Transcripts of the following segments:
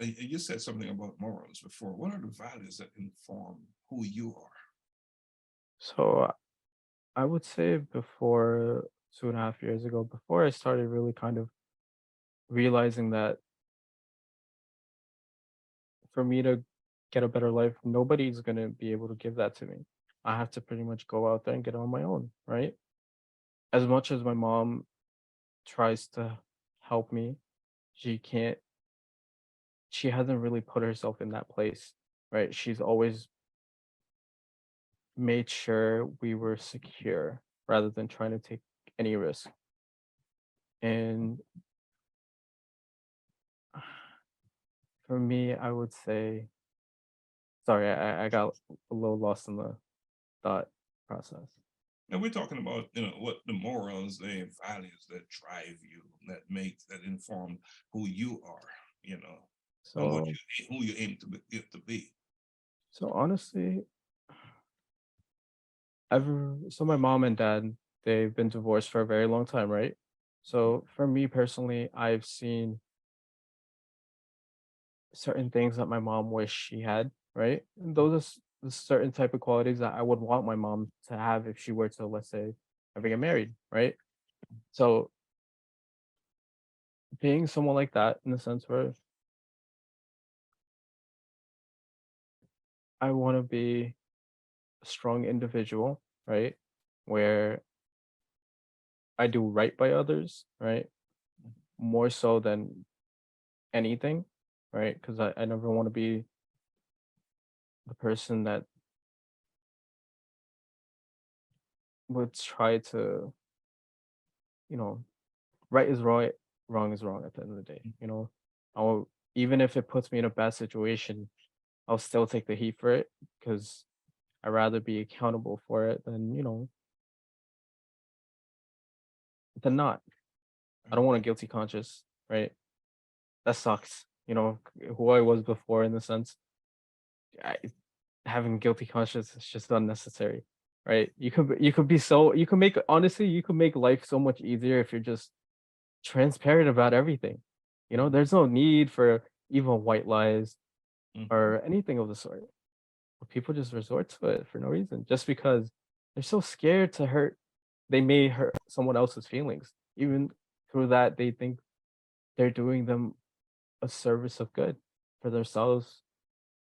You said something about morals before. What are the values that inform who you are? So I would say before 2.5 years ago, before I started really kind of realizing that for me to get a better life, nobody's gonna be able to give that to me. I have to pretty much go out there and get it on my own, right? As much as my mom tries to help me, she can't she hasn't really put herself in that place, right? She's always made sure we were secure rather than trying to take any risk. And for me, I would say, sorry, I got a little lost in the thought process. And we're talking about, what the morals, the values that drive you, that inform who you are, you know, and So, who you aim to be. so honestly, so my mom and dad, they've been divorced for a very long time, right? So for me personally, I've seen certain things that my mom wished she had, right? And those are the certain type of qualities that I would want my mom to have if she were to, let's say, ever get married, right? So being someone like that in the sense where I want to be a strong individual, right? Where I do right by others, right? More so than anything, right? Because I never want to be the person that would try to, you know, right is right, wrong is wrong at the end of the day. I'll even if it puts me in a bad situation, I'll still take the heat for it because I'd rather be accountable for it than, than not. I Right. don't want a guilty conscience, right? That sucks. Who I was before in the sense, I, having guilty conscience is just unnecessary, right? You can make honestly, you can make life so much easier if you're just transparent about everything. There's no need for even white lies Mhm. or anything of the sort. But people just resort to it for no reason, just because they're so scared to hurt. They may hurt someone else's feelings. Even through that, they think they're doing them a service of good for themselves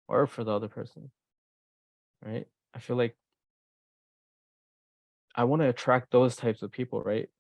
or for the other person, right? I feel like I want to attract those types of people, right?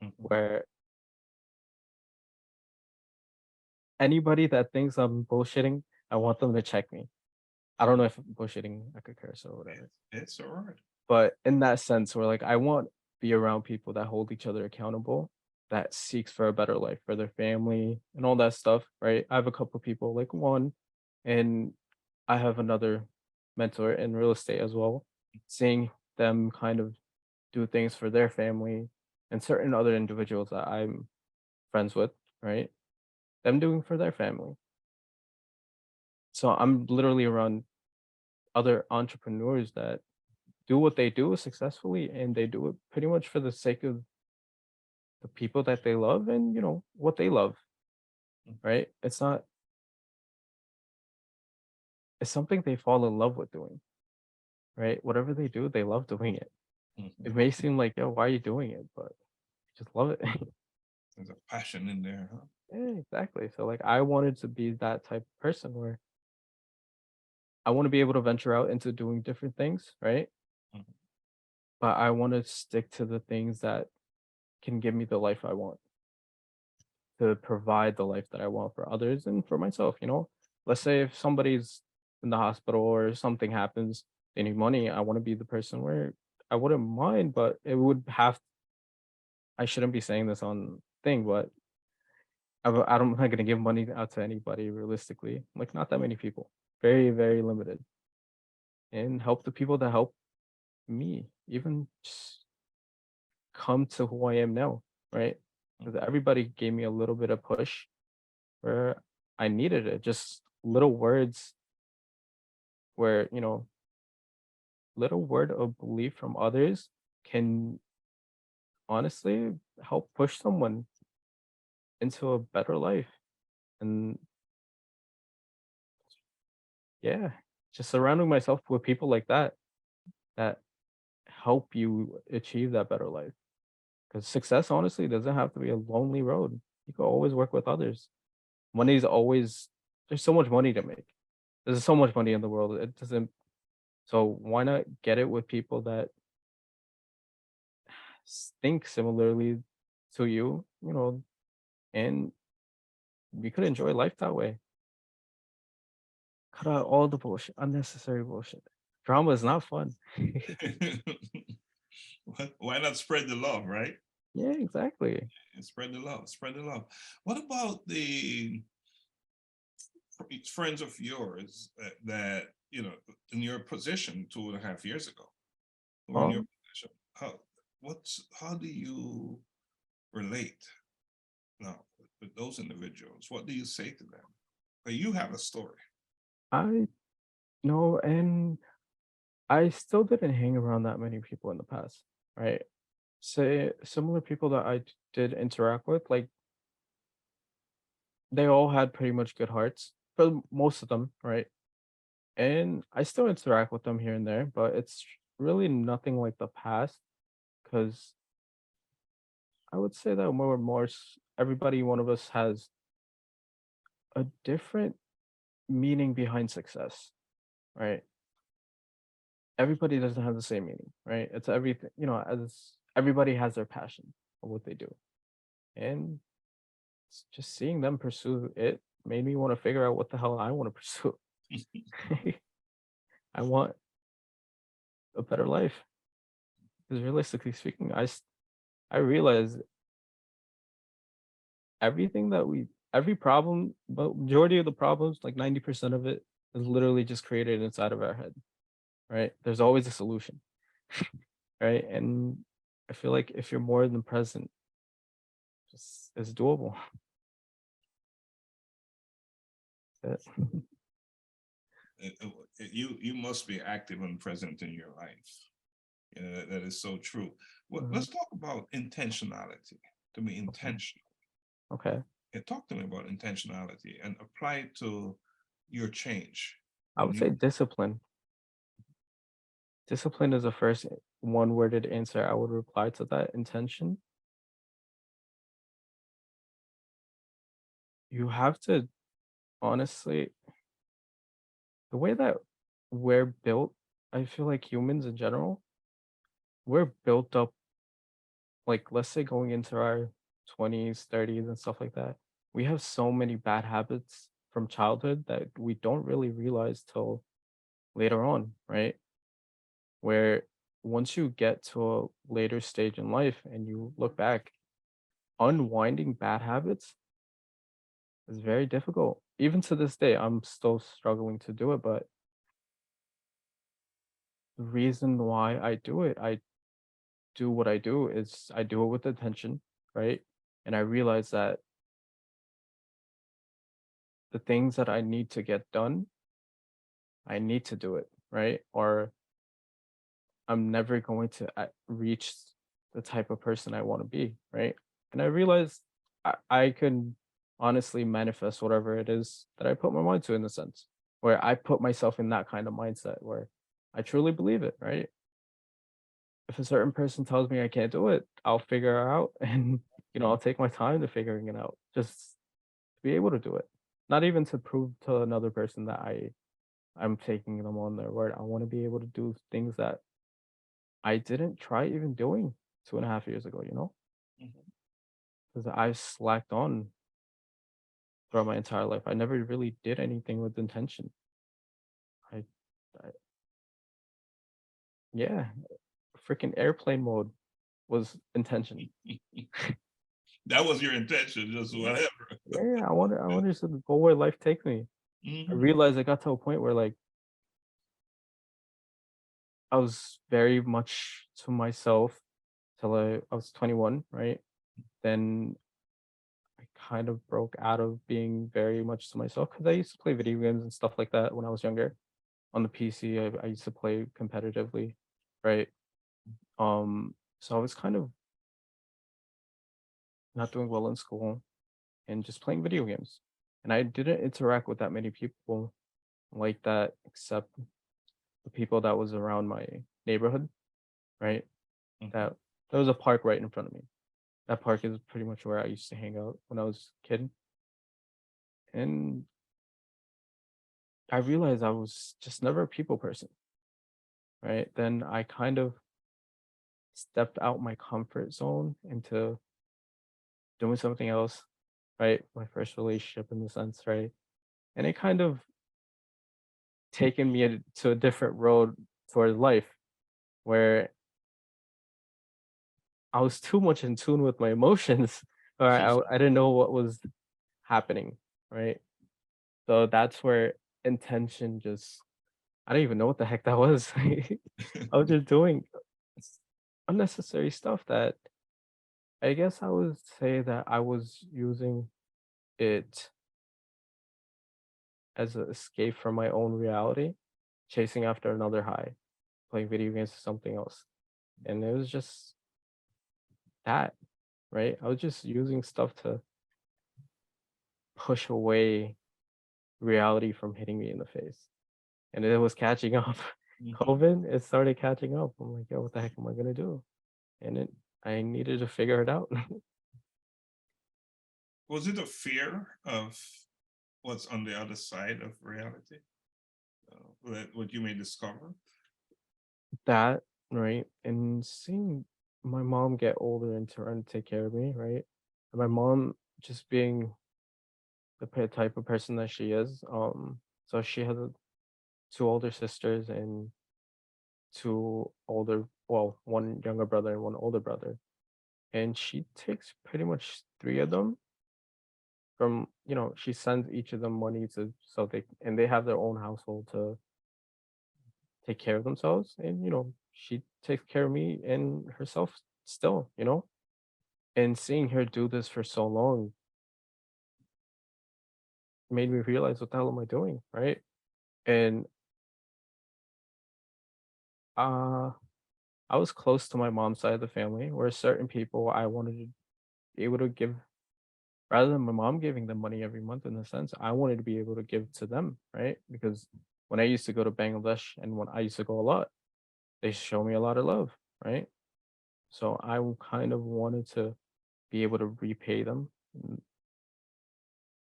Mhm. Where anybody that thinks I'm bullshitting, I want them to check me. I don't know if bullshitting I could curse or whatever. It's all right. But in that sense, where like I want be around people that hold each other accountable, that seeks for a better life for their family and all that stuff, right? I have a couple people, like one, and I have another mentor in real estate as well. Seeing them kind of do things for their family and certain other individuals that I'm friends with, right? Them doing for their family. So I'm literally around other entrepreneurs that do what they do successfully and they do it pretty much for the sake of the people that they love and what they love, right? It's something they fall in love with doing, right? Whatever they do, they love doing it. Mhm. It may seem like, yo, why are you doing it? But you just love it. There's a passion in there, huh? Yeah, exactly. So like I wanted to be that type of person where I want to be able to venture out into doing different things, right? Mhm. But I want to stick to the things that can give me the life I want, to provide the life that I want for others and for myself. Let's say if somebody's in the hospital or something happens, they need money. I want to be the person where I wouldn't mind, but it would have, I shouldn't be saying this on thing, but I'm not going to give money out to anybody realistically. Like, not that many people, very, very limited, and help the people that help me, even just come to who I am now, right? Because everybody gave me a little bit of push where I needed it. Just little words where, little word of belief from others can honestly help push someone into a better life. And Yeah, just surrounding myself with people like that that help you achieve that better life. Because success, honestly, doesn't have to be a lonely road. You can always work with others. Money's always there's so much money to make. There's so much money in the world. It doesn't so why not get it with people that think similarly to you, and you could enjoy life that way. Cut out all the bullshit, unnecessary bullshit. Drama is not fun. Why not spread the love, right? Yeah, exactly. And spread the love, spread the love. What about the friends of yours that, in your position 2.5 years ago, who were in your Um, position? How do you relate now with those individuals? What do you say to them? You have a story. I know, and I still didn't hang around that many people in the past, right? Say similar people that did interact with, like they all had pretty much good hearts for most of them, right? And I still interact with them here and there, but it's really nothing like the past because I would say that more and more everybody, one of us has a different meaning behind success, right? Everybody doesn't have the same meaning, right? It's everything, as everybody has their passion of what they do. And just seeing them pursue it made me want to figure out what the hell I want to pursue. I want a better life. Because realistically speaking, I realize every problem, but majority of the problems, like 90% of it, is literally just created inside of our head, right? There's always a solution, right? And I feel like if you're more than present, just it's doable. That's it. You must be active and present in your life. That is so true. Well, Mhm. let's talk about intentionality. To be Okay. intentional. Okay. Yeah, talk to me about intentionality and apply it to your change. I When would you say discipline. Discipline is the first one worded answer I would reply to that intention. You have to honestly, the way that we're built, I feel like humans in general, we're built up like let's say going into our 20s, 30s and stuff like that. We have so many bad habits from childhood that we don't really realize till later on, right? Where once you get to a later stage in life and you look back, unwinding bad habits is very difficult. Even to this day, I'm still struggling to do it, but the reason why I do what I do is I do it with attention, right? And I realize that the things that I need to get done, I need to do it, right? Or I'm never going to reach the type of person I want to be, right? And I realized I can honestly manifest whatever it is that I put my mind to in a sense, where I put myself in that kind of mindset where I truly believe it, right? If a certain person tells me I can't do it, I'll figure it out and I'll take my time to figuring it out just to be able to do it. Not even to prove to another person that I'm taking them on their word. I want to be able to do things that I didn't try even doing 2.5 years ago, Mhm. because I've slacked on throughout my entire life. I never really did anything with intention. I, I yeah, freaking airplane mode was intention. That was your intention, just Yeah, whatever. yeah. I wanted to go where life takes me. I Mhm. realized I got to a point where like I was very much to myself till I was 21, right? Then I kind of broke out of being very much to myself because I used to play video games and stuff like that when I was younger. On the PC, I used to play competitively, right? So I was kind of not doing well in school and just playing video games. And I didn't interact with that many people like that except the people that was around my neighborhood, right? Mhm. That there was a park right in front of me. That park is pretty much where I used to hang out when I was a kid. And I realized I was just never a people person, right? Then I kind of stepped out my comfort zone into doing something else, right? My first relationship in the sense, right? And it kind of taken me to a different road towards life where I was too much in tune with my emotions, or I didn't know what was happening, right? So that's where intention just I don't even know what the heck that was. I was just doing s- unnecessary stuff that I guess I would say that I was using it as an escape from my own reality, chasing after another high, playing video games or something else. And it was just that, right? I was just using stuff to push away reality from hitting me in the face. And it was catching up. Mhm. COVID, it started catching up. I'm like, yo, what the heck am I gonna do? And I needed to figure it out. Was it a fear of what's on the other side of reality? What you may discover? That, right? And seeing my mom get older and trying to take care of me, right? And my mom just being the type of person that she is. So she has two older sisters and two older, well, one younger brother and one older brother. And she takes pretty much three of them from, she sends each of them money to so they have their own household to take care of themselves. And she takes care of me and herself still. And seeing her do this for so long made me realize what the hell am I doing, right? And uh I was close to my mom's side of the family where certain people I wanted to be able to give rather than my mom giving them money every month in a sense, I wanted to be able to give to them, right? Because when I used to go to Bangladesh and when I used to go a lot, they show me a lot of love, right? So kind of wanted to be able to repay them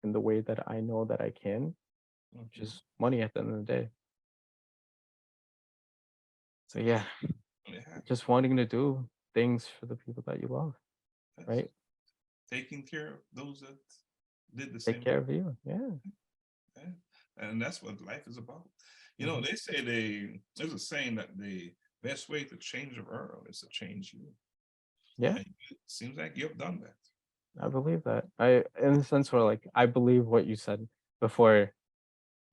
in the way that I know that I can, which Mhm. is money at the end of the day. So yeah, Yeah, just wanting to do things for the people that you love, that's right? taking care of those that did the Take same care thing. of you. Yeah. Yeah. And that's what life is about. Hmm. They say there's a saying that the best way to change the world is to change you. Yeah, And it seems like you've done that. I believe that. In the sense where like I believe what you said before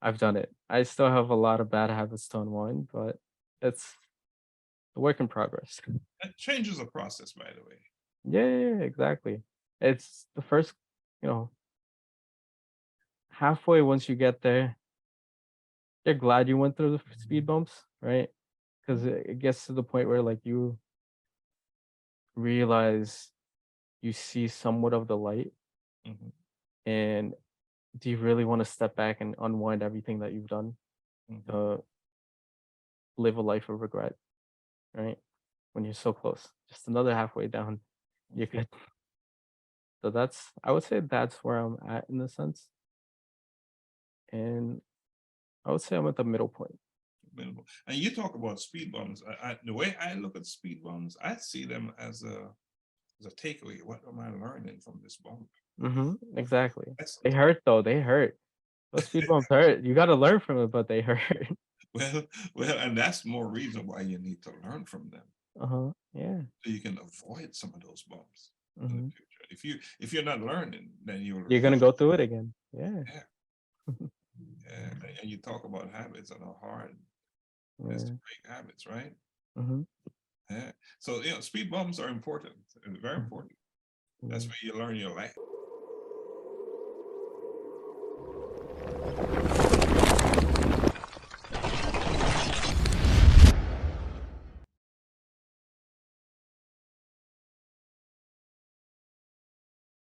I've done it. I still have a lot of bad habits to unwind, but it's a work in progress. And change is a process, by the way. Yeah, exactly. It's the first, you know, halfway once you get there, you're glad you went through the speed bumps, right? Because it gets to the point where like you realize you see somewhat of the light, Mhm, and do you really want to step back and unwind everything that you've done mhm. to live a life of regret, right? When you're so close, just another halfway down, you're good. So I would say that's where I'm at in a sense. And I would say I'm at the middle point. Minimal. And you talk about speed bumps. The way I look at speed bumps, I see them as a takeaway. What am I learning from this bump? Exactly. That's They hurt though. They hurt. Those speed bumps hurt. You got to learn from it, but they hurt. well, well, and that's more reason why you need to learn from them Uh-huh. Yeah. so you can avoid some of those bumps in the Hmm. future. If you're not learning, then you'll You're gonna repeat. go through it again. Yeah. Yeah, yeah. And you talk about habits and how hard it is to Yeah. break habits, right? Hmm. Yeah. So speed bumps are important, very important. That's Yeah. where you learn your life.